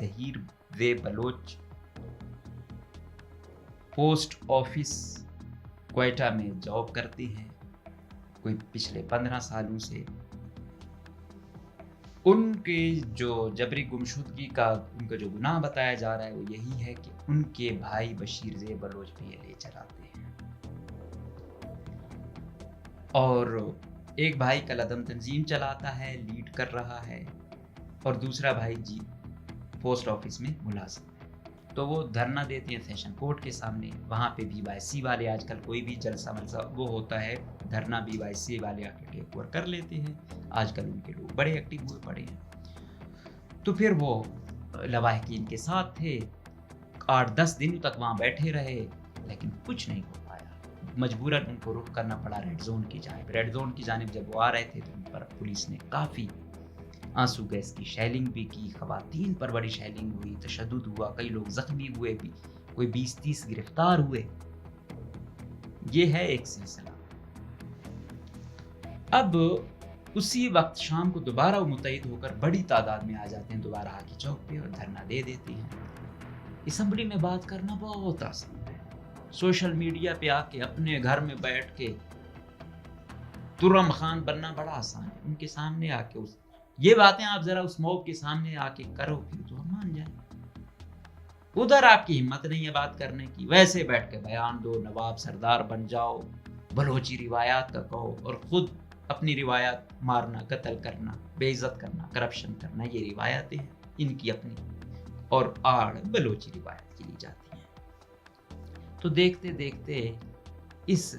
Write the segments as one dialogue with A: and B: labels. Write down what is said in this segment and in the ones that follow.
A: ظہیر وے Baloch post office Quetta میں job کرتے ہیں کوئی پچھلے 15 سالوں سے. ان کے جو جبری گمشدگی کا ان کا جو گناہ بتایا جا رہا ہے وہ یہی ہے کہ ان کے بھائی بشیر زیب بلوچ PLA چلاتے ہیں اور ایک بھائی کالعدم تنظیم چلاتا ہے, لیڈ کر رہا ہے, اور دوسرا بھائی پوسٹ آفس میں ملازم ہے. تو وہ دھرنا دیتے ہیں سیشن کورٹ کے سامنے. وہاں پہ BYC والے آج کل کوئی بھی جلسہ ملسہ وہ ہوتا ہے, دھرنا BYC والے آ کے ٹیک اوور کر لیتے ہیں. آج کل ان کے لوگ بڑے ایکٹیو ہوئے پڑے ہیں. تو پھر وہ لواحقین کے ساتھ تھے, 8-10 دن تک وہاں بیٹھے رہے لیکن کچھ نہیں ہو پایا. مجبوراً ان کو رخ کرنا پڑا ریڈ زون کی جانب. ریڈ زون کی جانب جب وہ آ رہے تھے تو ان پر پولیس نے کافی آنسو گیس کی شیلنگ بھی کی, خواتین پر بڑی شیلنگ ہوئی, تشدد ہوا, کئی لوگ زخمی ہوئے بھی, کوئی 20-30 گرفتار ہوئے. یہ ہے ایک سلسلہ. اب اسی وقت شام کو دوبارہ وہ متحد ہو کر بڑی تعداد میں آ جاتے ہیں دوبارہ ہاکی چوک پہ اور دھرنا دے دیتے ہیں. اسمبلی میں بات کرنا بہت آسان ہے. سوشل میڈیا پہ آ کے اپنے گھر میں بیٹھ کے ترم خان بننا بڑا آسان ہے. ان کے سامنے آ کے یہ باتیں آپ ذرا اس موب کے سامنے آ کے کرو پھر تو ہم مان جائیں. ادھر آپ کی ہمت نہیں ہے بات کرنے کی, ویسے بیٹھ کے بیان دو, نواب سردار بن جاؤ, بلوچی روایات کا کہو, اور خود اپنی روایات مارنا, قتل کرنا, بے عزت کرنا, کرپشن کرنا, یہ روایتیں ہیں ان کی اپنی, اور آڑ بلوچی روایت کی لی جاتی ہیں. تو دیکھتے دیکھتے اس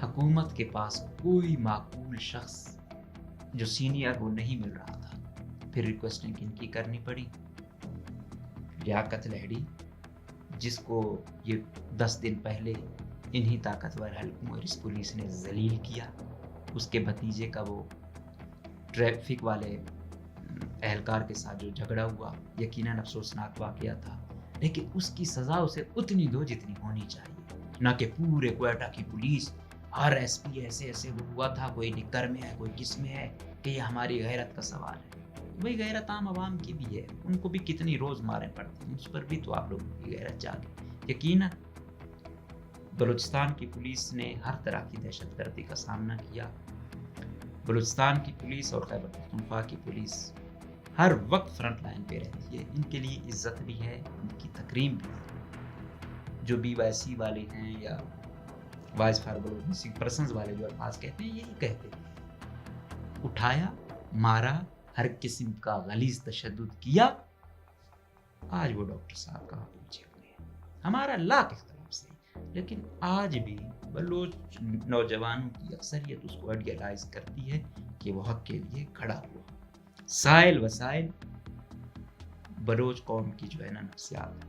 A: حکومت کے پاس کوئی معقول شخص جو سینئر وہ نہیں مل رہا تھا. پھر ریکویسٹنگ ان کی کرنی پڑی. لیاقت لہڑی جس کو یہ 10 دن پہلے انہی طاقتور حلقوں اور اس پولیس نے ذلیل کیا, اس کے بھتیجے کا وہ ٹریفک والے اہلکار کے ساتھ جو جھگڑا ہوا, یقیناً افسوسناک واقعہ تھا, لیکن اس کی سزا اسے اتنی دو جتنی ہونی چاہیے. نہ کہ پورے کوئٹہ کی پولیس ہر SP ایسے وہ ہوا تھا, کوئی نکر میں ہے, کوئی کس میں ہے, کہ یہ ہماری غیرت کا سوال ہے. وہی غیرت عام عوام کی بھی ہے, ان کو بھی کتنی روز مارے پڑتی ہیں, اس پر بھی تو آپ لوگوں کی غیرت جاگے. یقیناً بلوچستان کی پولیس نے ہر طرح کی دہشت گردی کا سامنا کیا. بلوچستان کی پولیس اور خیبر پختونخوا کی پولیس ہر وقت فرنٹ لائن پہ رہتی ہے. ان کے لیے عزت بھی ہے, ان کی تکریم بھی ہے. جو BYC والے ہیں یا voice for Baloch missing persons والے جو الفاظ کہتے ہیں, یہی کہتے ہیں, اٹھایا, مارا, ہر قسم کا غلیظ تشدد کیا. آج وہ ڈاکٹر صاحب کہاں پہنچے ہوئے ہیں, ہمارا لاکھ اختلاف سے, لیکن آج بھی بلوچ نوجوانوں کی اکثریت اس کو آئیڈیالائز کرتی ہے کہ وہ حق کے لیے کھڑا ہوا. سائل وسائل بلوچ قوم کی جو ہے نا نفسیات.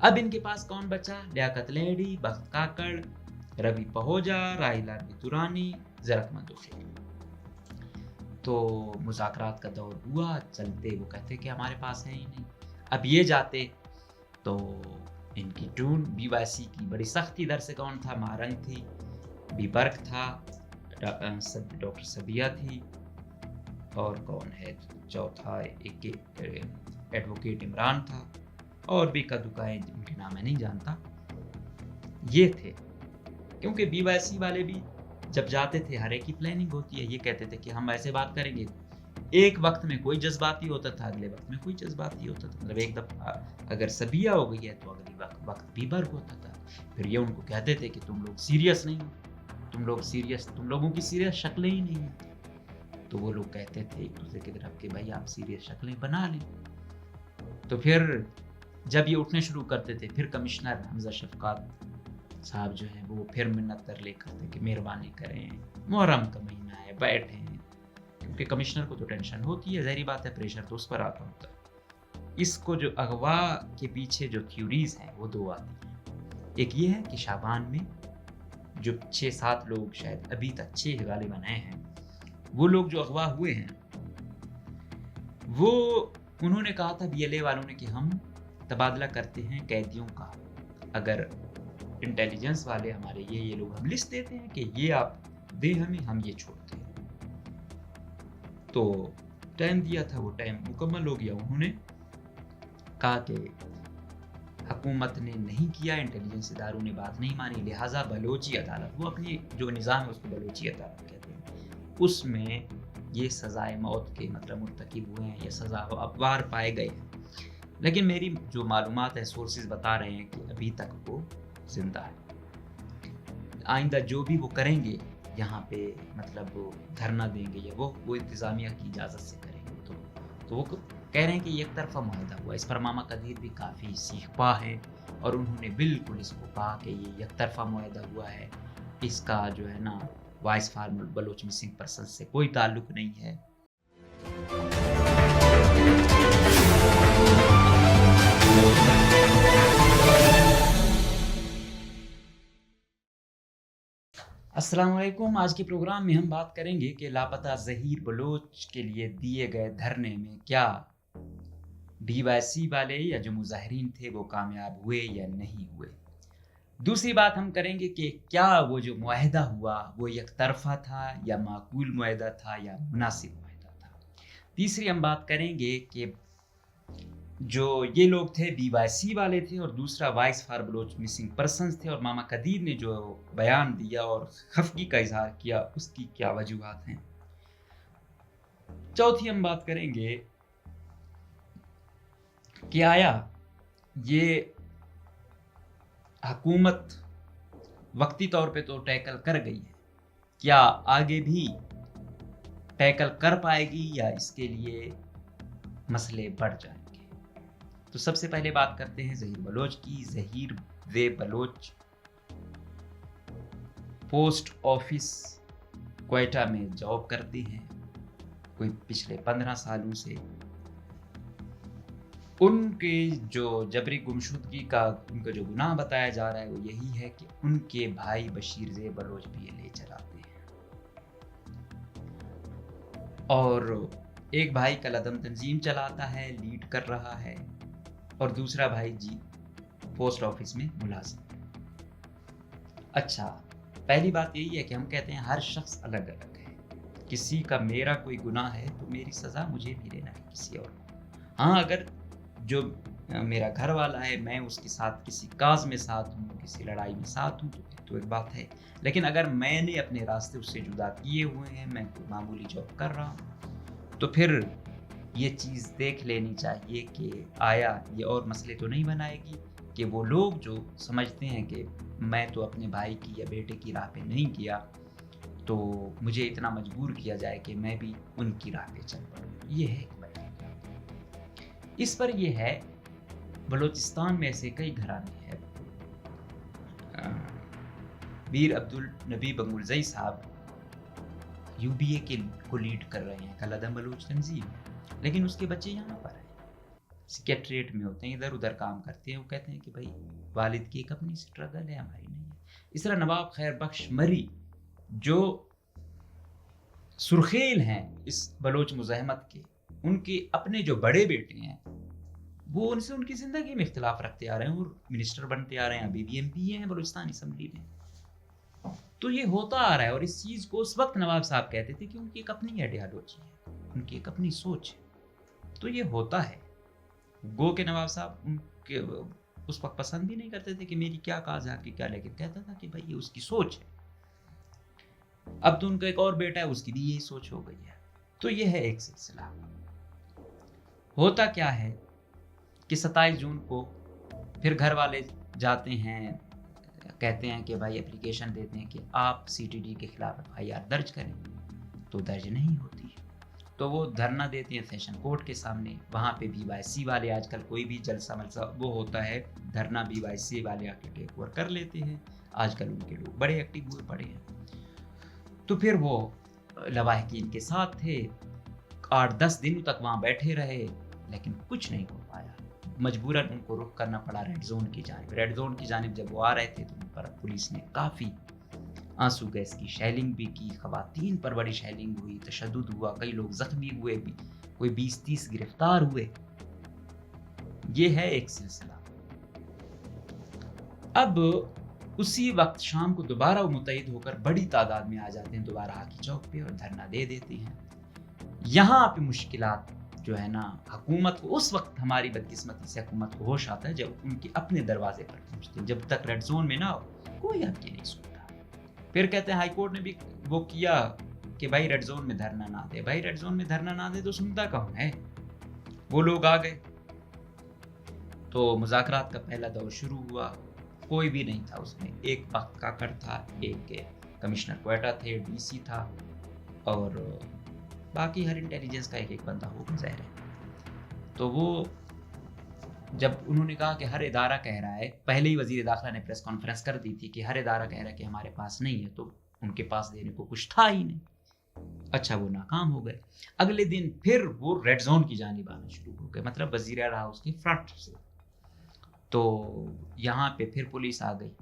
A: اب ان کے پاس کون بچا؟ لیاقت لہڑی, بخت کاکڑ, روی پہوجا, راہیلہ دورانی, زرقمند خیل. تو مذاکرات کا دور ہوا, چلتے وہ کہتے کہ ہمارے پاس ہے ہی نہیں. اب یہ جاتے تو ان کی ٹون BYC کی بڑی سختی. در سے کون تھا؟ مہارنگ تھی, بی برق تھا, ڈاکٹر سبیہ تھی, اور کون ہے چوتھا, ایک ایڈوکیٹ عمران تھا, اور بھی کدوکائیں جن کے نام میں نہیں جانتا. یہ تھے, کیونکہ BYC والے بھی جب جاتے تھے ہر ایک کی پلاننگ ہوتی ہے. یہ کہتے تھے کہ ہم ایسے بات کریں گے, ایک وقت میں کوئی جذباتی ہوتا تھا, اگلے وقت میں کوئی جذباتی ہوتا تھا. مطلب ایک دفعہ اگر سبیہ ہو گئی ہے تو اگلی وقت بھی برق ہوتا تھا. پھر یہ ان کو کہتے تھے کہ تم لوگ سیریس نہیں ہو, تم لوگوں کی سیریس شکلیں ہی نہیں ہیں. تو وہ لوگ کہتے تھے ایک دوسرے کی طرف کہ بھائی آپ سیریس شکلیں بنا لیں. تو پھر جب یہ اٹھنے شروع کرتے تھے, پھر کمشنر حمزہ شفقات صاحب جو ہیں وہ پھر منت کر لے کرتے کہ مہربانی کریں, محرم کا مہینہ ہے, بیٹھیں. کیونکہ کمشنر کو تو ٹینشن ہوتی ہے, ظاہری بات ہے, پریشر تو اس پر آتا ہوتا ہے. اس کو جو اغوا کے پیچھے جو تھیوریز ہیں وہ 2 آتی ہیں. ایک یہ ہے کہ شعبان میں جو 6-7 لوگ شاید ابھی تک 6 غالباً ہیں, وہ لوگ جو اغوا ہوئے ہیں وہ انہوں نے کہا تھا BLA والوں نے کہ ہم تبادلہ کرتے ہیں قیدیوں کا, اگر انٹیلیجنس والے ہمارے یہ لوگ ہم لسٹ دیتے ہیں کہ یہ آپ دیں ہمیں, ہم یہ چھوڑتے ہیں. تو ٹائم دیا تھا, وہ ٹائم مکمل ہو گیا. انہوں نے कहा कि हुकूमत ने नहीं किया, इंटेलिजेंस इदारों ने बात नहीं मानी, लिहाजा बलोची अदालत, वो अपनी जो निज़ाम है उसको बलोची अदालत कहते हैं, उसमें ये सज़ाए मौत के मतलब मुर्तकिब हुए हैं या सज़ा अबवार पाए गए हैं। लेकिन मेरी जो मालूमात है, सोर्सेज बता रहे हैं कि अभी तक वो ज़िंदा है। आइंदा जो भी वो करेंगे यहाँ पे, मतलब वो धरना देंगे या वो इंतज़ामिया की इजाज़त से करेंगे, तो वो कह रहे हैं कि एक तरफा मुआहदा हुआ। इस पर मामा कदीर भी काफ़ी सीखपा है और उन्होंने बिल्कुल इसको कहा कि ये एक तरफा मुआहदा हुआ है, इसका जो है ना voice for Baloch missing person से कोई ताल्लुक नहीं है। अस्सलाम वालेकुम। आज के प्रोग्राम में हम बात करेंगे कि लापता ज़हीर बलोच के लिए दिए गए धरने में क्या BYC वाले या जो मुजाहिरीन थे वो कामयाब हुए या नहीं हुए। दूसरी बात हम करेंगे कि क्या वो जो मुआहदा हुआ वो एक तरफा था या माकूल मुआहदा था या मुनासिब मुआहदा था। तीसरी हम बात करेंगे कि जो ये लोग थे BYC वाले थे और दूसरा voice for Baloch missing persons थे, और मामा कदीर ने जो बयान दिया और खफगी का इजहार किया उसकी क्या वजूहात हैं। चौथी हम बात करेंगे कि आया ये हुकूमत वक्ती तौर पे तो टैकल कर गई है, क्या आगे भी टैकल कर पाएगी या इसके लिए मसले बढ़ जाएंगे। तो सबसे पहले बात करते हैं ज़हीर बलोच की। ज़हीर वे बलोच पोस्ट ऑफिस क्वेटा में जॉब करते हैं कोई पिछले 15 सालों से। उनके जो जबरी गुमशुदगी का उनका जो गुनाह बताया जा रहा है वो यही है कि उनके भाई बशीर ज़े बलोच PLA चलाते हैं और एक भाई कलदम तंजीम चलाता है, लीड कर रहा है, और दूसरा भाई जी पोस्ट ऑफिस में मुलाजिम। अच्छा, पहली बात यही है कि हम कहते हैं हर शख्स अलग अलग है। किसी का मेरा कोई गुनाह है तो मेरी सज़ा मुझे भी लेना है किसी और। हाँ, अगर जो मेरा घर वाला है मैं उसके साथ किसी काज में साथ हूँ, किसी लड़ाई में साथ हूँ तो एक बात है, लेकिन अगर मैंने अपने रास्ते उससे जुदा किए हुए हैं, मैं कोई मामूली जॉब कर रहा हूँ, तो फिर ये चीज़ देख लेनी चाहिए कि आया ये और मसले तो नहीं बनाएगी कि वो लोग जो समझते हैं कि मैं तो अपने भाई की या बेटे की राह पे नहीं किया तो मुझे इतना मजबूर किया जाए कि मैं भी उनकी राह पे चल पड़ूँ। ये है इस पर ये है। बलूचिस्तान में ऐसे कई घराने हैं। मीर अब्दुल नबी बंगुलजई साहब UBA के को लीड कर रहे हैं, कलदम बलूच तंजीम, लेकिन उसके बच्चे यहाँ पर हैं, सेक्रेटरीट में होते हैं, इधर उधर काम करते हैं। वो कहते हैं कि भाई वालिद की एक अपनी स्ट्रगल है, हमारी नहीं है। इस तरह नवाब खैर बख्श मरी जो सुर्खेल हैं इस बलोच मुज़ाहमत के, उनके अपने जो बड़े बेटे हैं वो उनसे उनकी ज़िंदगी में इख्तिलाफ रखते आ रहे हैं और मिनिस्टर बनते आ रहे हैं, अभी भी MP हैं बलूचिस्तान असम्बली में। तो ये होता आ रहा है और इस चीज़ को उस वक्त नवाब साहब कहते थे कि उनकी एक अपनी आइडियालॉजी है, उनकी एक अपनी सोच है। तो ये होता है। गो के नवाब साहब उनके उस वक्त पसंद भी नहीं करते थे कि मेरी क्या काज है आपकी क्या, लेकिन कहता था कि भाई ये उसकी सोच है। अब तो उनका एक और बेटा है, उसकी भी यही सोच हो गई है। तो ये है एक सिलसिला। होता क्या है कि 27 जून को फिर घर वाले जाते हैं, कहते हैं कि भाई एप्लीकेशन देते हैं कि आप CTD के खिलाफ FIR दर्ज करें, तो दर्ज नहीं होती। तो वो धरना देते हैं सेशन कोर्ट के सामने। वहाँ पे BYC वाले, आजकल कोई भी जलसा मलसा वो होता है धरना, BYC वाले आके टेक ओवर कर लेते हैं। आजकल उनके लोग बड़े एक्टिव हुए पड़े हैं। तो फिर वो लवाहकीन के साथ थे, 8-10 दिनों तक वहाँ बैठे रहे, लेकिन कुछ नहीं हो पाया। मजबूरन उनको रुख करना पड़ा रेड जोन की जानिब। रेड जोन की जानिब जब वो आ रहे थे तो उन पर पुलिस ने काफ़ी आंसू गैस की शेलिंग भी की, खवातीन पर बड़ी शेलिंग हुई, तशद्दुद हुआ, कई लोग जख्मी हुए भी, कोई 20-30 गिरफ्तार हुए। ये है एक सिलसिला। अब उसी वक्त शाम को दोबारा वो मुतहिद होकर बड़ी तादाद में आ जाते हैं दोबारा हाकी चौक पे और धरना दे देते हैं। यहाँ पे मुश्किलात جو ہے نا حکومت کو اس وقت ہماری بدقسمتی سے حکومت کو ہوش آتا ہے جب ان کے اپنے دروازے پر پہنچتے ہیں. جب تک ریڈ زون میں نہ ہو کوئی آپ کی نہیں سنتا. پھر کہتے ہیں ہائی کورٹ نے بھی وہ کیا کہ بھائی ریڈ زون میں دھرنا نہ دے. بھائی ریڈ زون میں دھرنا نہ دے تو سنتا کون ہے؟ وہ لوگ آ گئے تو مذاکرات کا پہلا دور شروع ہوا. کوئی بھی نہیں تھا اس میں. ایک وقت کاکڑ تھا, ایک کمشنر کوئٹہ تھے, ڈی سی تھا, اور باقی ہر انٹیلیجنس کا ایک بندہ ہو ظاہر ہے. تو وہ جب انہوں نے کہا کہ ہر ادارہ کہہ رہا ہے, پہلے ہی وزیر داخلہ نے پریس کانفرنس کر دی تھی کہ ہر ادارہ کہہ رہا ہے کہ ہمارے پاس نہیں ہے, تو ان کے پاس دینے کو کچھ تھا ہی نہیں. اچھا وہ ناکام ہو گئے. اگلے دن پھر وہ ریڈ زون کی جانب آنا شروع ہو گئے, مطلب وزیر اعلیٰ ہاؤس کی فرنٹ سے. تو یہاں پہ پھر پولیس آ گئی.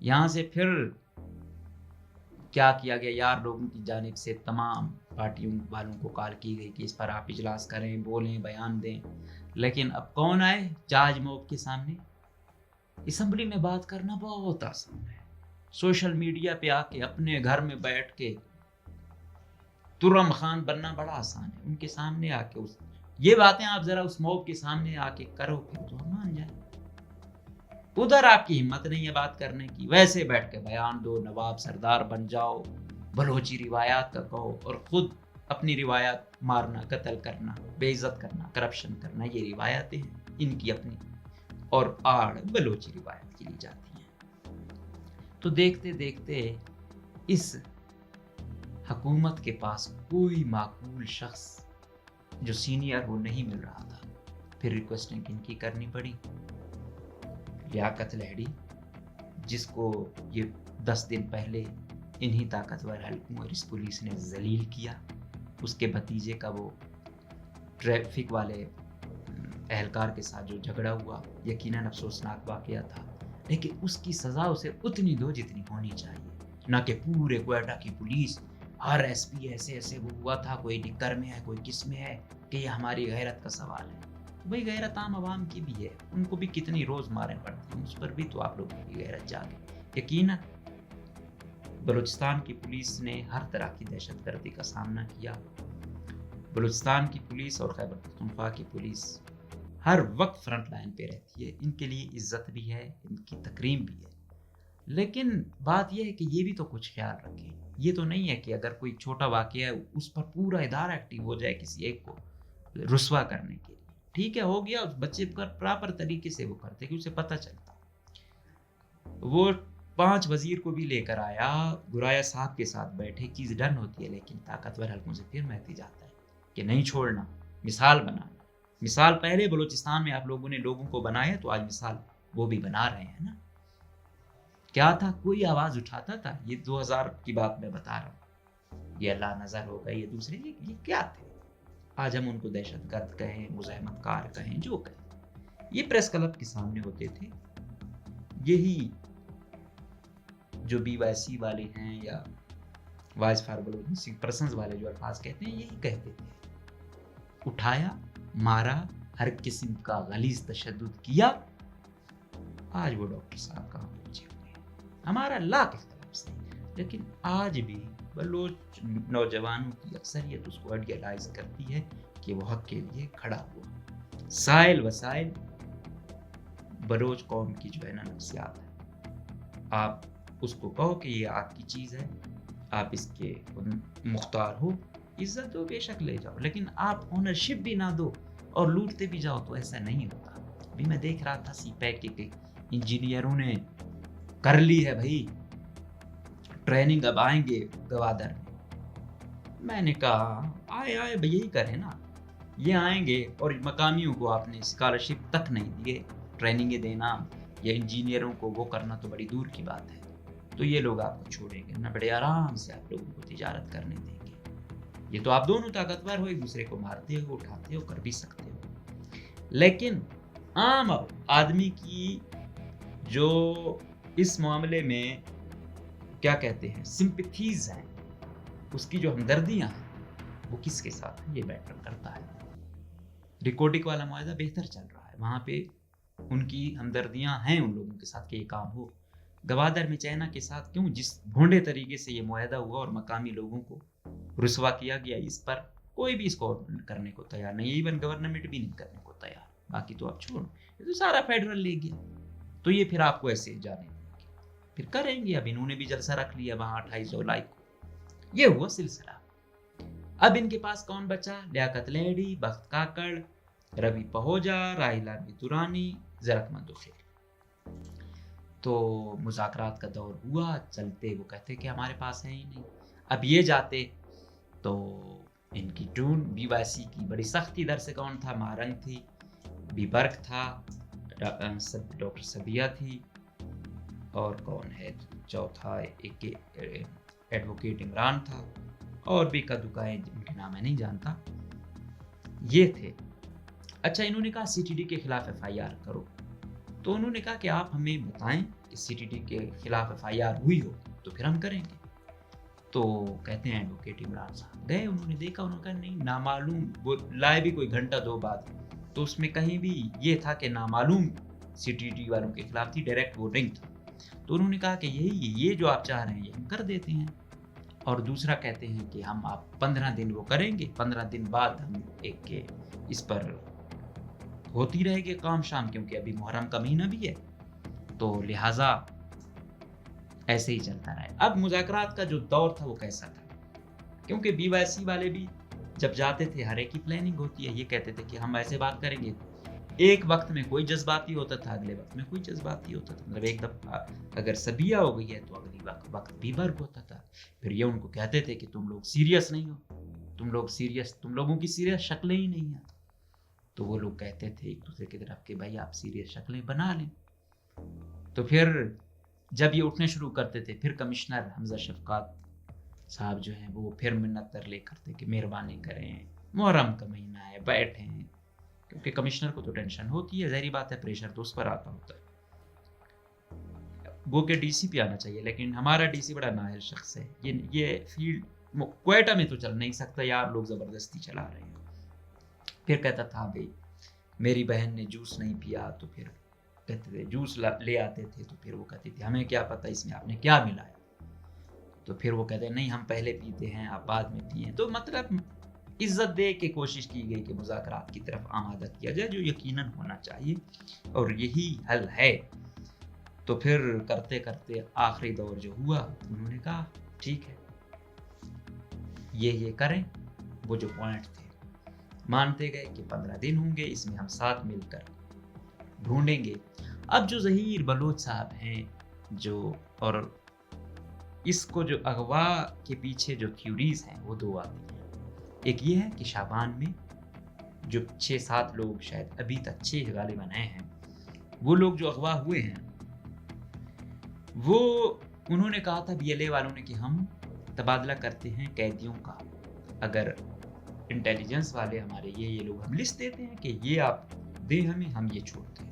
A: یہاں سے پھر کیا کیا گیا یار, لوگوں کی جانب سے تمام پارٹیوں والوں کو کال کی گئی کہ اس پر آپ اجلاس کریں, بولیں, بیان دیں. لیکن اب کون آئے جاج موب کے سامنے؟ اسمبلی میں بات کرنا بہت آسان ہے. سوشل میڈیا پہ آ کے اپنے گھر میں بیٹھ کے ترم خان بننا بڑا آسان ہے. ان کے سامنے آ کے یہ باتیں آپ ذرا اس موب کے سامنے آ کے کرو پھر تو ہم مان جائیں. ادھر آپ کی ہمت نہیں ہے بات کرنے کی, ویسے بیٹھ کے بیان دو, نواب سردار بن جاؤ, بلوچی روایات کا کہو, اور خود اپنی روایات مارنا, قتل کرنا, بے عزت کرنا, کرپشن کرنا, یہ روایتیں ہیں ان کی اپنی, اور آڑ بلوچی روایت کی لی جاتی ہیں. تو دیکھتے دیکھتے اس حکومت کے پاس کوئی معقول شخص جو سینئر ہو نہیں مل رہا تھا. پھر ریکویسٹنگ ان کی کرنی پڑی. لیاقت لہڑی, جس کو یہ 10 دن پہلے انہی طاقتور حلقوں اور اس پولیس نے ذلیل کیا, اس کے بھتیجے کا وہ ٹریفک والے اہلکار کے ساتھ جو جھگڑا ہوا, یقیناً افسوسناک واقعہ تھا, لیکن اس کی سزا اسے اتنی دو جتنی ہونی چاہیے. نہ کہ پورے کوئٹہ کی پولیس ہر ایس پی ایسے وہ ہوا تھا, کوئی نکر میں ہے, کوئی کس میں ہے, کہ یہ ہماری غیرت کا سوال ہے. بھئی غیرت عام عوام کی بھی ہے, ان کو بھی کتنی روز مارے پڑتی ہیں, اس پر بھی تو آپ لوگوں کی غیرت جاگے. یقیناً بلوچستان کی پولیس نے ہر طرح کی دہشت گردی کا سامنا کیا. بلوچستان کی پولیس اور خیبر پختونخوا کی پولیس ہر وقت فرنٹ لائن پہ رہتی ہے. ان کے لیے عزت بھی ہے, ان کی تکریم بھی ہے. لیکن بات یہ ہے کہ یہ بھی تو کچھ خیال رکھیں. یہ تو نہیں ہے کہ اگر کوئی چھوٹا واقعہ ہے اس پر پورا ادارہ ایکٹیو ہو جائے کسی ایک کو رسوا کرنے کے لیے. ٹھیک ہے, ہو گیا, اس بچے پر پراپر طریقے سے وہ کرتے کہ اسے پتہ چلتا. وہ 5 وزیر کو بھی لے کر آیا, گرایا صاحب کے ساتھ بیٹھے, چیز ڈن ہوتی ہے, لیکن طاقتور حلقوں سے پھر محتی جاتا ہے کہ نہیں چھوڑنا, مثال بنانا. مثال پہلے بلوچستان میں آپ لوگوں نے لوگوں کو بنایا, تو آج مثال وہ بھی بنا رہے ہیں نا. کیا تھا, کوئی آواز اٹھاتا تھا؟ یہ 2000 کی بات میں بتا رہا ہوں. یہ اللہ نظر ہو گئی, یہ دوسرے, یہ کیا تھے؟ آج ہم ان کو دہشت گرد کہیں, مزاحمت کار کہیں, جو کہیں. یہ پریس کلب کے سامنے ہوتے تھے. یہی جو بی وائی سی والے ہیں یا وائس فار بلوچ پرسنز والے جو الفاظ کہتے ہیں, یہی کہتے تھے. اٹھایا, مارا, ہر قسم کا غلیظ تشدد کیا. آج وہ ڈاکٹر صاحب کہاں پہنچے ہوئے ہیں, ہمارا لاکھ اختلاف سے, لیکن آج بھی بلوچ نوجوانوں کی اکثریت اس کو ایڈیالائز کرتی ہے کہ وہ حق کے لیے کھڑا ہوا. سائل وسائل بلوچ قوم کی جو ہے نا نفسیات ہے. آپ اس کو کہو کہ یہ آپ کی چیز ہے, آپ اس کے مختار ہو, عزت دو, بے شک لے جاؤ, لیکن آپ اونرشپ بھی نہ دو اور لوٹتے بھی جاؤ, تو ایسا نہیں ہوتا. ابھی میں دیکھ رہا تھا سی پیک کے انجینئروں نے کر لی ہے بھائی ٹریننگ, اب آئیں گے گوادر میں. میں نے کہا آئے بھئی یہی کریں نا, یہ آئیں گے اور مقامیوں کو آپ نے اسکالرشپ تک نہیں دیے. ٹریننگیں دینا یا انجینئروں کو وہ کرنا تو بڑی دور کی بات ہے. تو یہ لوگ آپ کو چھوڑیں گے نہ, بڑے آرام سے آپ لوگوں کو تجارت کرنے دیں گے. یہ تو آپ دونوں طاقتور ہو, ایک دوسرے کو مارتے ہو, اٹھاتے ہو, کر بھی سکتے ہو. لیکن عام آدمی کی جو اس معاملے میں کیا کہتے ہیں سمپتھیز ہیں, اس کی جو ہمدردیاں ہیں, وہ کس کے ساتھ ہیں, یہ میٹر کرتا ہے. ریکارڈنگ والا معاہدہ بہتر چل رہا ہے, وہاں پہ ان کی ہمدردیاں ہیں ان لوگوں کے ساتھ کہ یہ کام ہو. گوادر میں چائنا کے ساتھ کیوں, جس بھونڈے طریقے سے یہ معاہدہ ہوا اور مقامی لوگوں کو رسوا کیا گیا, اس پر कोई भी इसको करने को तैयार नहीं, इवन गवर्नमेंट भी नहीं करने को तैयार। बाकी तो आप छोड़ो, ये तो सारा फेडरल ले गया, तो ये फिर आपको ऐसे जाने देंगे, फिर करेंगे। अब इन्होंने भी जलसा रख लिया वहां 28 जुलाई को। ये हुआ सिलसिला। अब इनके पास कौन बचा? लियाकत लेडी, बख्त काकड़, रवि पहोजा, राहिला दुरानी, जरकमंद खेल। तो मुज़ाकरात का दौर हुआ, चलते वो कहते कि हमारे पास है ही नहीं। अब ये जाते तो इनकी टून बीवासी की बड़ी सख्ती दर से कौन था? मारंग थी, बीबर्क था, डॉक्टर सबिया थी, और कौन है चौथा? एक एडवोकेट इमरान था, और भी कदुकाएं जिनके नाम मैं नहीं जानता, ये थे। अच्छा, इन्होंने कहा सीटीडी के खिलाफ एफआईआर करो। तो उन्होंने कहा कि आप हमें बताएं कि सीटीडी के खिलाफ एफआईआर हुई हो तो फिर हम करेंगे। तो कहते हैं एडवोकेट इमरान साहब गए, उन्होंने देखा, उन्होंने कहा नहीं, नामालूम, वो लाए भी कोई घंटा दो बाद, तो उसमें कहीं भी ये था कि नामालूम सीटीडी वालों के खिलाफ थी, डायरेक्ट वो नहीं था। तो उन्होंने कहा कि ये जो आप चाह रहे हैं ये हम कर देते हैं। और दूसरा कहते हैं कि हम आप 15 दिन वो करेंगे, 15 दिन बाद हम एक इस पर होती रहेगी काम शाम, क्योंकि अभी मुहर्रम का महीना भी है, तो लिहाजा ऐसे ही चलता रहे। अब मुज़ाकरात का जो दौर था वो कैसा था? क्योंकि बीवाईसी वाले भी जब जाते थे हर एक की प्लानिंग होती है, ये कहते थे कि हम ऐसे बात करेंगे, एक वक्त में कोई जज्बाती होता था, अगले वक्त में कोई जज्बाती होता था। मतलब एक दफा अगर सबिया हो गई है तो अगली वक्त बीबर्क होता था। फिर ये उनको कहते थे कि तुम लोग सीरियस नहीं हो, तुम लोगों की सीरियस शक्लें ही नहीं है। तो वो लोग कहते थे एक दूसरे की तरफ कि भाई आप सीरियस शक्लें बना लें। तो फिर जब ये उठने शुरू करते थे, फिर कमिश्नर हमजा शफकात साहब जो हैं वो फिर मिन्नत तरले करते कि मेहरबानी करें, मुहर्रम का महीना है, बैठें, क्योंकि कमिश्नर को तो टेंशन होती है, ज़ाहिर बात है, प्रेशर तो उस पर आता होता है। वो के डीसी पे आना चाहिए, लेकिन हमारा डीसी बड़ा नाअहल शख्स है, ये फील्ड क्वेटा में तो चल नहीं सकता यार, लोग ज़बरदस्ती चला रहे हैं। फिर कहता था भाई मेरी बहन ने जूस नहीं पिया, तो फिर कहते थे जूस ले आते थे, तो फिर वो कहती थी हमें क्या पता इसमें आपने क्या मिलाया। तो फिर वो कहते नहीं हम पहले पीते हैं, आप बाद में पिए। तो मतलब इज्जत दे के कोशिश की गई कि मुज़ाकरात की तरफ आमादा किया जाए, जो यकीनन होना चाहिए, और यही हल है। तो फिर करते करते आखिरी दौर जो हुआ, उन्होंने कहा ठीक है ये करें। वो जो पॉइंट थे मानते गए कि 15 दिन होंगे, इसमें हम साथ मिलकर ढूंढेंगे। अब जो ज़हीर बलोच साहब हैं जो, और इसको जो अगवा के पीछे जो थ्योरीज हैं वो दो आती हैं। एक ये है कि शाबान में जो 6-7 लोग, शायद अभी तक 6 गालिबन हैं, वो लोग जो अगवा हुए हैं, वो उन्होंने कहा था बीएलए वालों ने कि हम तबादला करते हैं कैदियों का, अगर इंटेलिजेंस वाले हमारे ये लोग हम लिस्ट देते हैं कि ये आप दें हमें, हम ये छोड़ते हैं।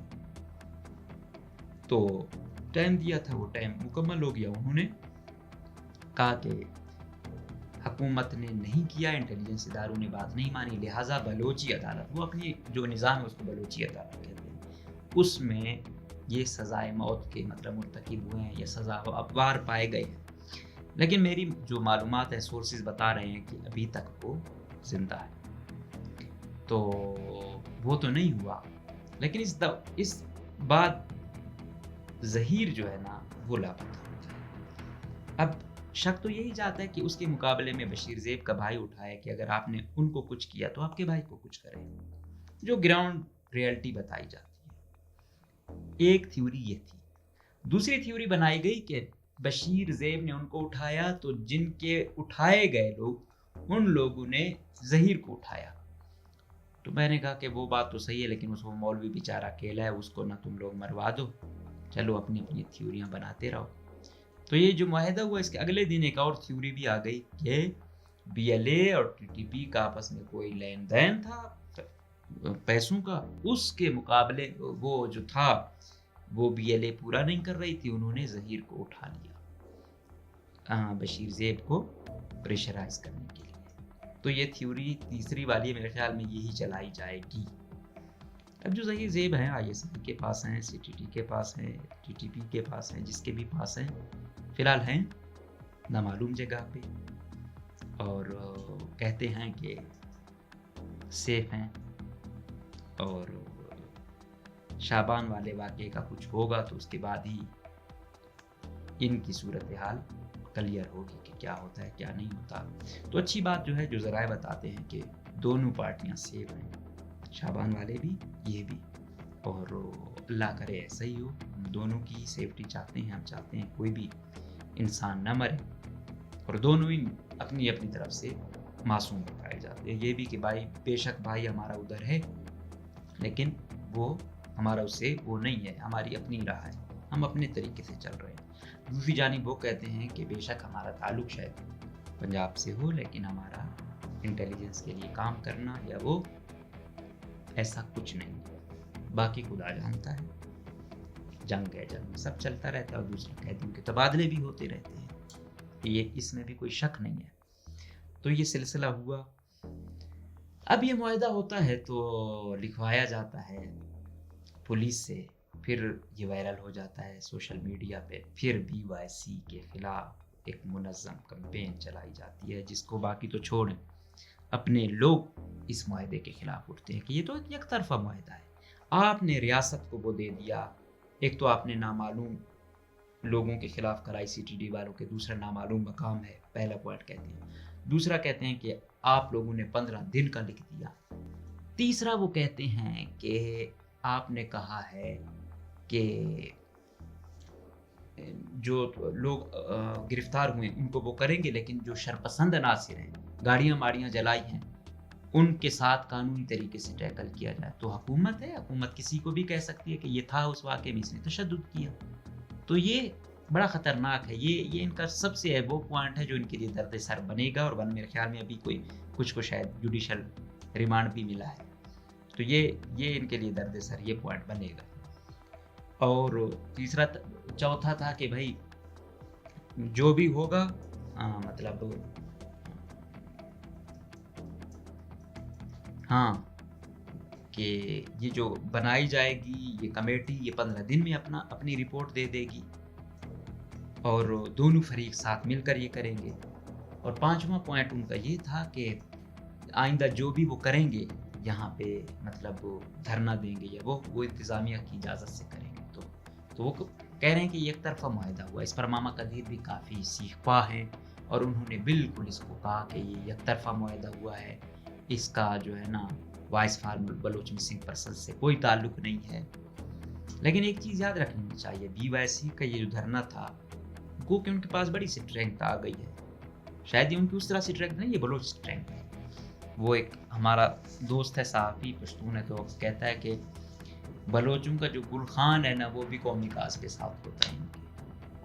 A: तो टाइम दिया था, वो टाइम मुकम्मल हो गया। उन्होंने कहा कि हुकूमत ने नहीं किया, इंटेलिजेंस इदारों ने बात नहीं मानी, लिहाजा बलोची अदालत, वो अपनी जो निज़ाम है उसको बलोची अदालत कहते हैं, उसमें ये सज़ाए मौत के मतलब मुर्तकिब हुए हैं या सज़ा अबवार पाए गए हैं। लेकिन मेरी जो मालूमात है, सोर्सेज बता रहे हैं कि अभी तक वो जिंदा है, तो वो तो नहीं हुआ। लेकिन इस बाद ज़हीर जो है ना वो लापता होता है। अब शक तो यही जाता है कि उसके मुकाबले में बशीर ज़ेब का भाई उठाया कि अगर आपने उनको कुछ किया तो आपके भाई को कुछ करें, जो ग्राउंड रियलिटी बताई जाती है। एक थ्योरी ये थी। दूसरी थ्योरी बनाई गई कि बशीर ज़ेब ने उनको उठाया, तो जिनके उठाए गए लोग, उन लोगों ने ज़हीर को उठाया। तो मैंने कहा कि वो बात तो सही है, लेकिन उसको मौलवी बेचारा अकेला है, उसको ना तुम लोग मरवा दो, चलो अपनी अपनी थ्योरियाँ बनाते रहो। तो ये जो मुआहदा हुआ, इसके अगले दिन एक और थ्योरी भी आ गई कि बीएलए और टीटीपी का आपस में कोई लेन देन था पैसों का, उसके मुकाबले वो जो था वो बीएलए पूरा नहीं कर रही थी, उन्होंने ज़हीर को उठा लिया बशीर ज़ेब को प्रेशराइज करने के लिए। तो ये थ्योरी तीसरी वाली मेरे ख्याल में यही चलाई जाएगी। अब जो ज़हीर ज़ेब हैं आईएसआई के पास हैं, सीटीटी के पास हैं, टीटीपी के पास हैं, जिसके भी पास हैं, फ़िलहाल हैं नामालूम जगह पे, और कहते हैं कि सेफ हैं, और शाबान वाले वाक़े का कुछ होगा तो उसके बाद ही इनकी सूरत हाल क्लियर होगी कि क्या होता है क्या नहीं होता। तो अच्छी बात जो है, जो ज़राए बताते हैं कि दोनों पार्टियां सेफ हैं, शाबान वाले भी ये भी, और अल्लाह करे ऐसा ही हो। हम दोनों की सेफ्टी चाहते हैं, हम चाहते हैं कोई भी इंसान ना मरे, और दोनों ही अपनी अपनी तरफ से मासूम बताए जाते हैं। ये भी कि भाई बेशक भाई हमारा उधर है, लेकिन वो हमारा उससे वो नहीं है, हमारी अपनी राह है, हम अपने तरीके से चल रहे हैं। दूसरी जानिब वो कहते हैं कि बेशक हमारा ताल्लुक शायद पंजाब से हो, लेकिन हमारा इंटेलिजेंस के लिए काम करना या वो ऐसा कुछ नहीं, बाकी खुदा जानता है। जंग है, जंग में सब चलता रहता है, और दूसरे कैदियों के तबादले भी होते रहते हैं, ये इसमें भी कोई शक नहीं है। तो ये सिलसिला हुआ। अब ये मुआहदा होता है तो लिखवाया जाता है पुलिस से, फिर ये वायरल हो जाता है सोशल मीडिया पे, फिर BYC के खिलाफ एक मुनज़्ज़म कैंपेन चलाई जाती है, जिसको बाकी तो छोड़ें, अपने लोग इस मुआहदे के खिलाफ उठते हैं कि ये तो एक तरफा मुआहदा है, आपने रियासत को वो दे दिया। एक तो आपने नामालूम लोगों के खिलाफ कराई CTD वालों के, दूसरा नामालूम मकाम है, पहला पॉइंट कहते हैं। दूसरा कहते हैं कि आप लोगों ने 15 दिन का लिख दिया। तीसरा वो कहते हैं कि आपने कहा है कि जो लोग गिरफ्तार हुए उनको वो करेंगे, लेकिन जो शरपसंद अनासिर हैं, गाड़ियाँ माड़ियाँ जलाई हैं, उनके साथ कानूनी तरीके से टैकल किया जाए। तो हुकूमत है, हुकूमत किसी को भी कह सकती है कि ये था उस वाक़े में इसने तशद्दुद किया। तो ये बड़ा ख़तरनाक है। ये इनका सबसे वो पॉइंट है जो इनके लिए दर्द सर बनेगा, और मेरे ख्याल में अभी कुछ को शायद जुडिशल रिमांड भी मिला है, तो ये इनके लिए दर्द सर ये पॉइंट बनेगा। और तीसरा चौथा था कि भाई जो भी होगा मतलब हाँ, कि ये जो बनाई जाएगी ये कमेटी, ये 15 दिन में अपनी रिपोर्ट दे देगी, और दोनों फरीक साथ मिलकर ये करेंगे। और पांचवा पॉइंट उनका ये था कि आइंदा जो भी वो करेंगे यहाँ पे, मतलब वो धरना देंगे या वो इंतज़ामिया की इजाज़त से करेंगे। तो वो कह रहे हैं कि एक तरफा मुआहदा हुआ। इस पर मामा कदीर भी काफ़ी सीखपा हैं, और उन्होंने बिल्कुल इसको कहा कि ये एक तरफा मुआहदा हुआ है, इसका जो है ना voice for Baloch missing person से कोई ताल्लुक नहीं है। लेकिन एक चीज़ याद रखनी चाहिए, BYC का ये जो धरना था, वो कि उनके पास बड़ी स्ट्रेंथ आ गई है। शायद ये उनकी उस तरह स्ट्रेंथ नहीं, ये बलोच स्ट्रेंथ है। वो एक हमारा दोस्त है सहाफ़ी पश्तून है, तो कहता है कि बलोचों का जो गुल खान है ना, वो भी कौमी काज के साथ होता है इनके,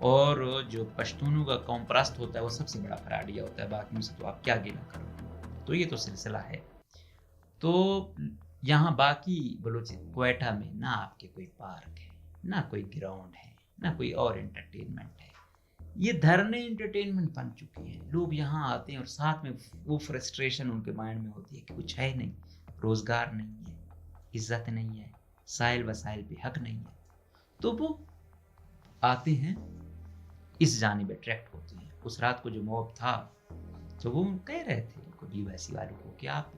A: और जो पश्तूनों का कौम परस्त होता है वो सबसे बड़ा फराडिया होता है, बाकी से तो आप क्या गिला करो। तो ये तो सिलसिला है। तो यहाँ बाकी बलोच क्वेटा में ना आपके कोई पार्क है, ना कोई ग्राउंड है, ना कोई और एंटरटेनमेंट है। ये धरने एंटरटेनमेंट बन चुके हैं। लोग यहाँ आते हैं और साथ में वो फ्रस्ट्रेशन उनके माइंड में होती है कि कुछ है नहीं, रोजगार नहीं है, इज्जत नहीं है, साइल वसाइल पे हक नहीं है, तो वो आते हैं इस जानिब अट्रैक्ट होते हैं। उस रात को जो मॉब था, तो वो कह रहे थे BYC वालों को कि आप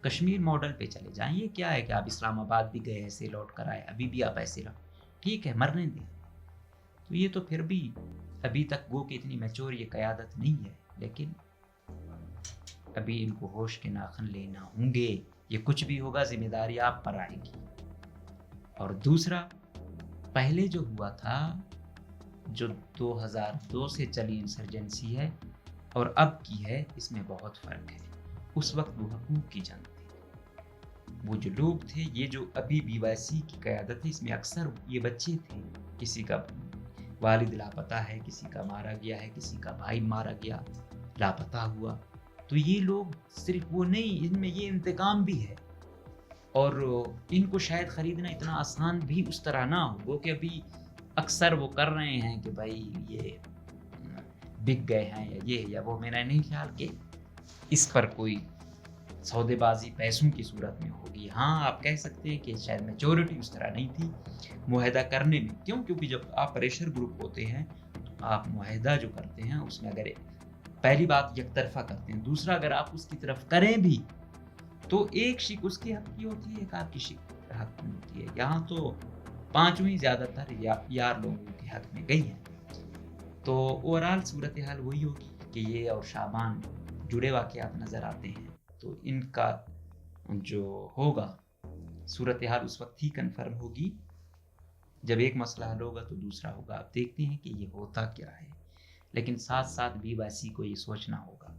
A: कश्मीर मॉडल पे चले जाएं। ये क्या है कि आप इस्लामाबाद भी गए, ऐसे लौट कर आए, अभी भी आप ऐसे रहो, ठीक है, मरने दें। तो ये तो फिर भी अभी तक वो कि इतनी मैच्योर ये क़यादत नहीं है, लेकिन अभी इनको होश के नाखन लेना होंगे। ये कुछ भी होगा, जिम्मेदारी आप पर आएगी। और दूसरा, पहले जो हुआ था, जो 2002 से चली इंसर्जेंसी है और अब की है, इसमें बहुत फ़र्क है। उस वक्त वो हकूक़ की जंग थी। वो जो लोग थे, ये जो अभी BYC की क़यादत है, इसमें अक्सर ये बच्चे थे, किसी का वालिद लापता है, किसी का मारा गया है, किसी का भाई मारा गया, लापता हुआ। तो ये लोग सिर्फ वो नहीं, इनमें ये इंतकाम भी है, और इनको शायद ख़रीदना इतना आसान भी उस तरह ना हो। वो कि अभी अक्सर वो कर रहे हैं कि भाई ये बिक गए हैं या ये या वो। मेरा नहीं ख्याल कि इस पर कोई सौदेबाजी पैसों की सूरत में होगी। हाँ, आप कह सकते हैं कि शायद मैच्योरिटी उस तरह नहीं थी मुआहदा करने में। क्यों? क्योंकि जब आप प्रेशर ग्रुप होते हैं तो आप मुआहदा जो करते हैं उसमें अगर पहली बात एक तरफा करते हैं, दूसरा अगर आप उसकी तरफ करें भी تو ایک شک اس کے حق کی ہوتی ہے، ایک آپ کی شک حق میں ہوتی ہے. یہاں تو پانچویں زیادہ تر یار لوگوں کے حق میں گئی ہیں. تو اوورال صورتحال وہی ہوگی کہ یہ اور شعبان جڑے واقعات نظر آتے ہیں. تو ان کا جو ہوگا صورتحال اس وقت ہی کنفرم ہوگی جب ایک مسئلہ حل ہوگا تو دوسرا ہوگا. آپ دیکھتے ہیں کہ یہ ہوتا کیا ہے. لیکن ساتھ ساتھ بھی ویسی کو یہ سوچنا ہوگا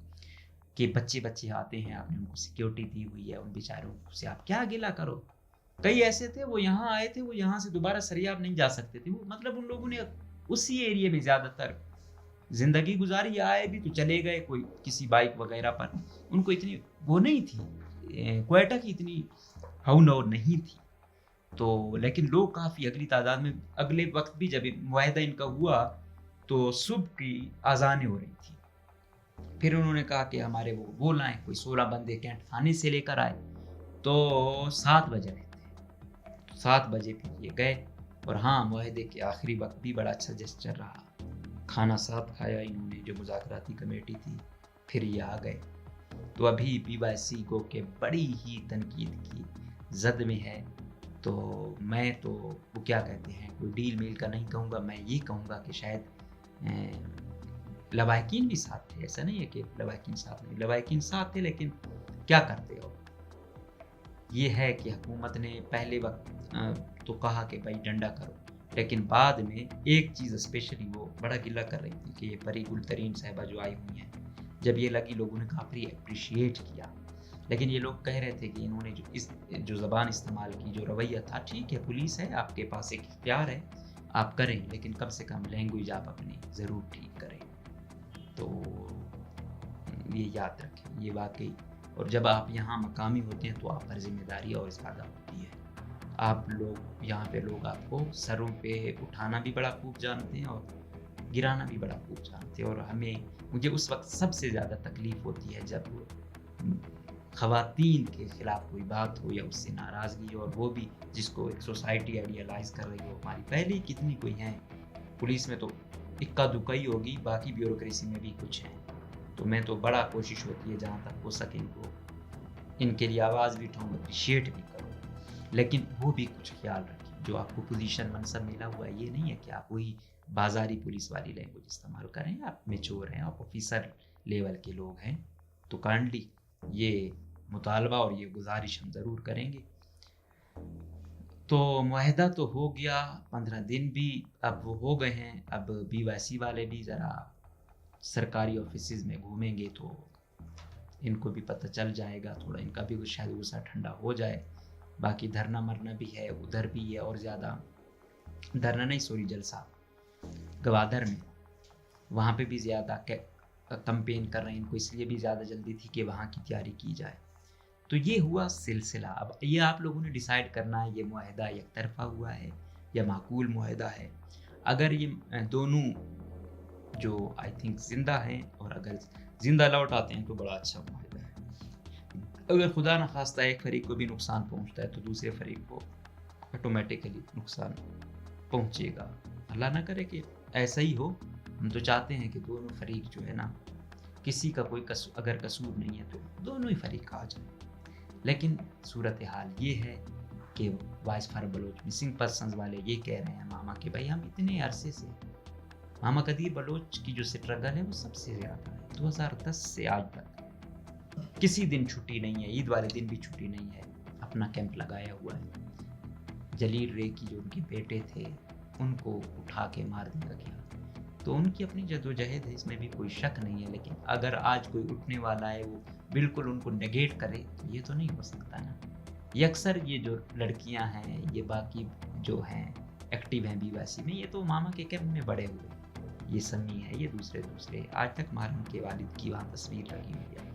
A: کہ بچے آتے ہیں، آپ نے ان کو سیکیورٹی دی ہوئی ہے، ان بیچاروں سے آپ کیا گلہ کرو. کئی ایسے تھے وہ یہاں آئے تھے، وہ یہاں سے دوبارہ سریاب نہیں جا سکتے تھے. وہ مطلب ان لوگوں نے اسی ایریے میں زیادہ تر زندگی گزاری، آئے بھی تو چلے گئے کوئی کسی بائک وغیرہ پر. ان کو اتنی وہ نہیں تھی، کوئٹہ کی اتنی ہونور نہیں تھی. تو لیکن لوگ کافی اگلی تعداد میں اگلے وقت بھی جب معاہدہ ان کا ہوا تو صبح کی اذانیں ہو رہی تھی. پھر انہوں نے کہا کہ ہمارے وہ لائیں، کوئی 16 بندے کینٹ تھانے سے لے کر آئے. تو 7 بجے رہے تھے، 7 بجے پھر یہ گئے. اور ہاں، معاہدے کے آخری وقت بھی بڑا اچھا جسچر رہا. کھانا ساتھ کھایا انہوں نے، جو مذاکراتی کمیٹی تھی. پھر یہ آ گئے. تو ابھی PYC گو کے بڑی ہی تنقید کی زد میں ہے. تو میں تو وہ کیا کہتے ہیں، کوئی ڈیل میل کا نہیں کہوں گا، میں یہ کہوں گا کہ شاید لواحقین بھی ساتھ تھے. ایسا نہیں ہے کہ لواحقین ساتھ نہیں، لواحقین ساتھ تھے، لیکن کیا کرتے ہو. یہ ہے کہ حکومت نے پہلے وقت تو کہا کہ بھائی ڈنڈا کرو، لیکن بعد میں ایک چیز اسپیشلی وہ بڑا گلہ کر رہی تھی کہ یہ پری گل ترین صاحبہ جو آئی ہوئی ہیں، جب یہ لگی لوگوں نے کافی اپریشیٹ کیا. لیکن یہ لوگ کہہ رہے تھے کہ انہوں نے جو زبان استعمال کی، جو رویہ تھا، ٹھیک ہے پولیس ہے، آپ کے پاس ایک اختیار ہے، آپ کریں، لیکن کم سے کم لینگویج آپ اپنی ضرور ٹھیک کریں. تو یہ یاد رکھیں، یہ واقعی. اور جب آپ یہاں مقامی ہوتے ہیں تو آپ پر ذمہ داری اور زیادہ ہوتی ہے. آپ لوگ یہاں پہ لوگ آپ کو سروں پہ اٹھانا بھی بڑا خوب جانتے ہیں اور گرانا بھی بڑا خوب جانتے ہیں. اور مجھے اس وقت سب سے زیادہ تکلیف ہوتی ہے جب خواتین کے خلاف کوئی بات ہو یا اس سے ناراضگی ہو، اور وہ بھی جس کو ایک سوسائٹی آئیڈیالائز کر رہی ہو. ہماری پہلے کتنی کوئی ہیں پولیس میں، تو اکا دکا ہی ہوگی، باقی بیوروکریسی میں بھی کچھ ہیں. تو میں تو بڑا کوشش ہوتی ہے جہاں تک ہو سکے ان کے لیے آواز بھی اٹھاؤں، اپریشیٹ بھی کروں. لیکن وہ بھی کچھ خیال رکھیں، جو آپ کو پوزیشن منصب ملا ہوا ہے، یہ نہیں ہے کہ آپ وہی بازاری پولیس والی لینگویج استعمال کریں. آپ میچور ہیں، آپ آفیسر لیول کے لوگ ہیں، تو کائنڈلی یہ مطالبہ اور یہ گزارش ہم ضرور کریں گے. تو معاہدہ تو ہو گیا، 15 دن بھی اب وہ ہو گئے ہیں. اب PYC والے بھی ذرا سرکاری آفیسز میں گھومیں گے تو ان کو بھی پتہ چل جائے گا، تھوڑا ان کا بھی شاید غصہ ٹھنڈا ہو جائے. باقی دھرنا مرنا بھی ہے، ادھر بھی ہے، اور زیادہ دھرنا نہیں، سوری، جلسہ گوادر میں، وہاں پہ بھی زیادہ کمپین کر رہے ہیں. ان کو اس لیے بھی زیادہ جلدی تھی کہ وہاں کی تیاری کی جائے. تو یہ ہوا سلسلہ. اب یہ آپ لوگوں نے ڈیسائیڈ کرنا ہے یہ معاہدہ یک طرفہ ہوا ہے یا معقول معاہدہ ہے. اگر یہ دونوں جو آئی تھنک زندہ ہیں، اور اگر زندہ لوٹ آتے ہیں تو بڑا اچھا معاہدہ ہے. اگر خدا نخواستہ ایک فریق کو بھی نقصان پہنچتا ہے تو دوسرے فریق کو آٹومیٹیکلی نقصان پہنچے گا. اللہ نہ کرے کہ ایسا ہی ہو. ہم تو چاہتے ہیں کہ دونوں فریق جو ہے نا، کسی کا کوئی اگر قصور نہیں ہے تو دونوں ہی فریق آ جائیں. لیکن صورتحال یہ ہے کہ voice for Baloch missing persons والے یہ کہہ رہے ہیں ماما کہ بھائی ہم اتنے عرصے سے، ماما قدیر بلوچ کی جو سٹرگل ہے وہ سب سے زیادہ ہے. 2010 سے آج تک کسی دن چھٹی نہیں ہے، عید والے دن بھی چھٹی نہیں ہے. اپنا کیمپ لگایا ہوا ہے. جلیل رے کی جو ان کے بیٹے تھے ان کو اٹھا کے مار دیا گیا. تو ان کی اپنی جدوجہد ہے، اس میں بھی کوئی شک نہیں ہے. لیکن اگر آج کوئی اٹھنے والا ہے وہ بالکل ان کو نیگیٹ کرے تو یہ تو نہیں ہو سکتا نا. یہ اکثر یہ جو لڑکیاں ہیں، یہ باقی جو ہیں ایکٹیو ہیں PYC میں، یہ تو ماما کے کیمپ میں بڑے ہوئے. یہ سمی ہے، یہ دوسرے آج تک ان کے والد کی وہاں تصویر لگی ہوئی ہے.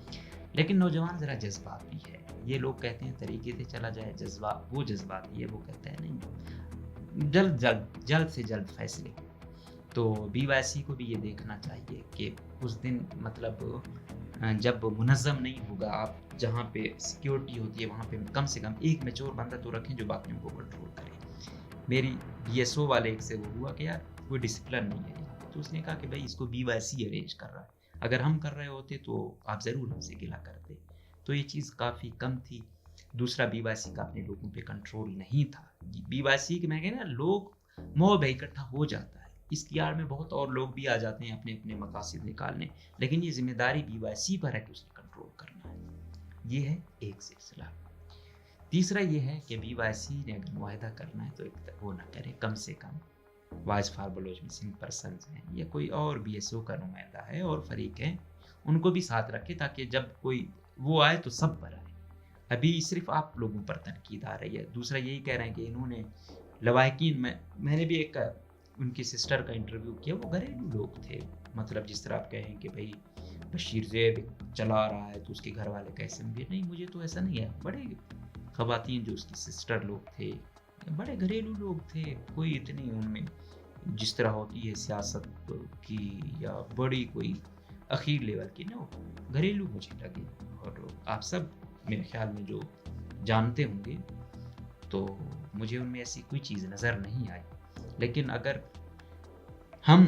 A: لیکن نوجوان ذرا جذباتی ہے. یہ لوگ کہتے ہیں طریقے سے چلا جائے، وہ جذباتی ہے. وہ کہتا ہے نہیں، جلد سے جلد فیصلے. تو PYC کو بھی یہ دیکھنا چاہیے کہ اس دن مطلب جب منظم نہیں ہوگا، آپ جہاں پہ سیکیورٹی ہوتی ہے وہاں پہ کم سے کم ایک میچور بندہ تو رکھیں جو باقیوں کو کنٹرول کرے. میری BSO والے ایک سے وہ ہوا کہ یار کوئی ڈسپلن نہیں ہے. تو اس نے کہا کہ بھائی اس کو PYC ارینج کر رہا ہے، اگر ہم کر رہے ہوتے تو آپ ضرور ہم سے گلہ کرتے. तो ये चीज़ काफ़ी कम थी। दूसरा BYC का अपने लोगों पे कंट्रोल नहीं था। BYC के मैं कह ना लोग मॉब है, इकट्ठा हो जाता है, इसकी आड़ में बहुत और लोग भी आ जाते हैं अपने अपने मकासद निकालने, लेकिन ये जिम्मेदारी BYC पर है कि उसने कंट्रोल करना है। ये है एक सिलसिला। तीसरा ये है कि BYC ने अगर मुआहदा करना है तो एक वो ना करे, कम से कम voice for Baloch missing person हैं या कोई और BSO का नुमाइंदा है और फरीक हैं, उनको भी साथ रखे ताकि जब कोई वो आए तो सब पर आए। अभी सिर्फ आप लोगों पर तनकीद आ रही है। दूसरा यही कह रहे हैं कि इन्होंने लवाहिकीन में, मैंने भी एक उनकी सिस्टर का इंटरव्यू किया, वो घरेलू लोग थे, मतलब जिस तरह आप कहें कि भाई बशीर ज़ैब चला रहा है तो उसके घर वाले कैसे होंगे, नहीं मुझे तो ऐसा नहीं है। बड़े ख़वातीन जो उसकी सिस्टर लोग थे बड़े घरेलू लोग थे, कोई इतनी उनमें जिस तरह होती है सियासत की या बड़ी कोई अखीर लेवल की ना, घरेलू मुझे लगे। और आप सब मेरे ख्याल में जो जानते होंगे तो मुझे उनमें ऐसी कोई चीज़ नज़र नहीं आई। लेकिन अगर हम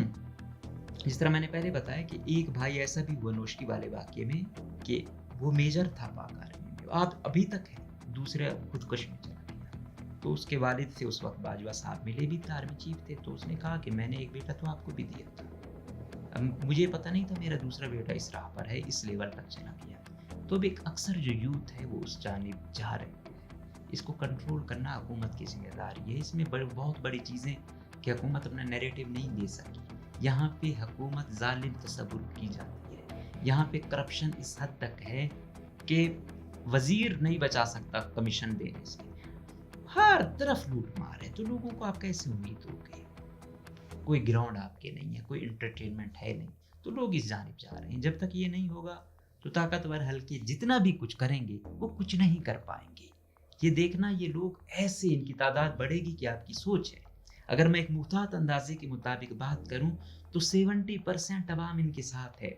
A: जिस तरह मैंने पहले बताया कि एक भाई ऐसा भी हुआ नोशकी वाले वाक़ये में कि वो मेजर था पाक आर्मी में, आप अभी तक है, दूसरे खुदकश में चला गया। तो उसके वालिद से उस वक्त बाजवा साहब मिले भी थे, आर्मी चीफ थे, तो उसने कहा कि मैंने एक बेटा तो आपको भी दिया था, अब मुझे पता नहीं था मेरा दूसरा बेटा इस राह पर है, इस लेवल तक चला गया। तो भी अक्सर जो यूथ है वो उस जानिब जा रहे हैं। इसको कंट्रोल करना हुकूमत की जिम्मेदारी है। इसमें बहुत बड़ी चीज़ें कि हुकूमत अपना नैरेटिव नहीं दे सकी। यहाँ पे हुकूमत जालिम तसव्वुर की जाती है। यहाँ पे करप्शन इस हद तक है कि वजीर नहीं बचा सकता कमीशन देने से, हर तरफ लूट मार है। तो लोगों को आप कैसे उम्मीद होगी? कोई ग्राउंड आपके नहीं है, कोई इंटरटेनमेंट है नहीं, तो लोग इस जानिब जा रहे हैं। जब तक ये नहीं होगा तो ताकतवर हल्के जितना भी कुछ करेंगे वो कुछ नहीं कर पाएंगे। ये देखना, ये लोग ऐसे, इनकी तादाद बढ़ेगी कि आपकी सोच है। अगर मैं एक मुहतात अंदाजे के मुताबिक बात करूं तो 70% अवाम इनके साथ है,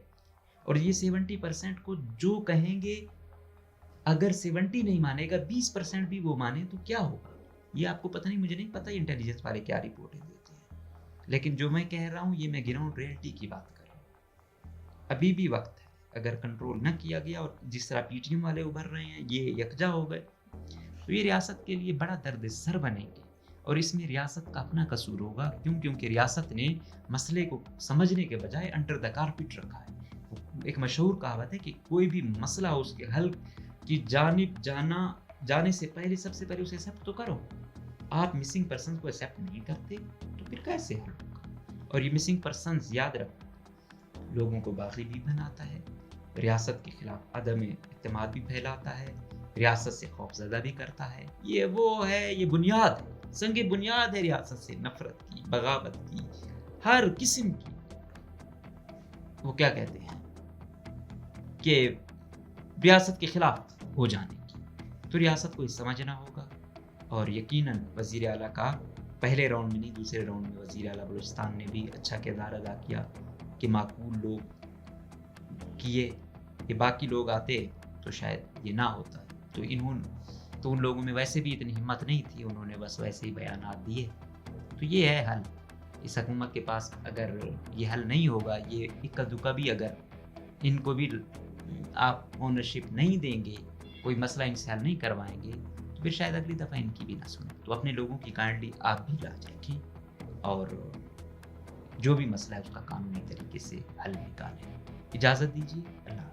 A: और ये 70% को जो कहेंगे, अगर 70 नहीं मानेगा 20% भी वो माने तो क्या होगा ये आपको पता नहीं, मुझे नहीं पता इंटेलिजेंस वाले क्या रिपोर्टें देते हैं। लेकिन जो मैं कह रहा हूँ ये मैं ग्राउंड रियलिटी की बात कर रहा हूँ। अभी भी वक्त है, अगर कंट्रोल न किया गया और जिस तरह PTM वाले उभर रहे हैं ये यकजा हो गए तो ये रियासत के लिए बड़ा दर्द सर बनेंगे। और इसमें रियासत का अपना कसूर होगा, क्योंकि रियासत ने मसले को समझने के बजाय अंडर द कारपेट रखा है। एक मशहूर कहावत है कि कोई भी मसला उसके हल की जानिब जाने से पहले सबसे पहले उसे एक्सेप्ट तो करो। आप मिसिंग पर्सन को एक्सेप्ट नहीं करते तो फिर कैसे हल होगा? और ये मिसिंग पर्सन याद रखो लोगों को बागी भी बनाता है, रियासत के खिलाफ अदम इत्तेमाद भी फैलाता है, रियासत से खौफजदा भी करता है। ये वो है, ये बुनियाद है, संग बुनियाद है रियासत से नफरत की, बगावत की, हर किस्म की, वो क्या कहते हैं कि रियासत के खिलाफ हो जाने की। तो रियासत को समझना होगा। और यकीनन वज़ीर आला का पहले राउंड में नहीं, दूसरे राउंड में वज़ीर आला बलूचिस्तान ने भी अच्छा किरदार अदा किया कि माकूल लोग किए, कि बाकी लोग आते तो शायद ये ना होता। तो उन लोगों में वैसे भी इतनी हिम्मत नहीं थी, उन्होंने बस वैसे ही बयानात दिए। तो ये है हल। इस हुकूमत के पास अगर ये हल नहीं होगा, ये इक्का दुक्का भी अगर इनको भी आप ओनरशिप नहीं देंगे, कोई मसला इनसे हल नहीं करवाएंगे, तो फिर शायद अगली दफ़ा इनकी भी ना सुने। तो अपने लोगों की काइंडली आप भी लाज रखें और जो भी मसला है उसका कानूनी तरीके से हल निकालें। इजाज़त दीजिए। अल्लाह।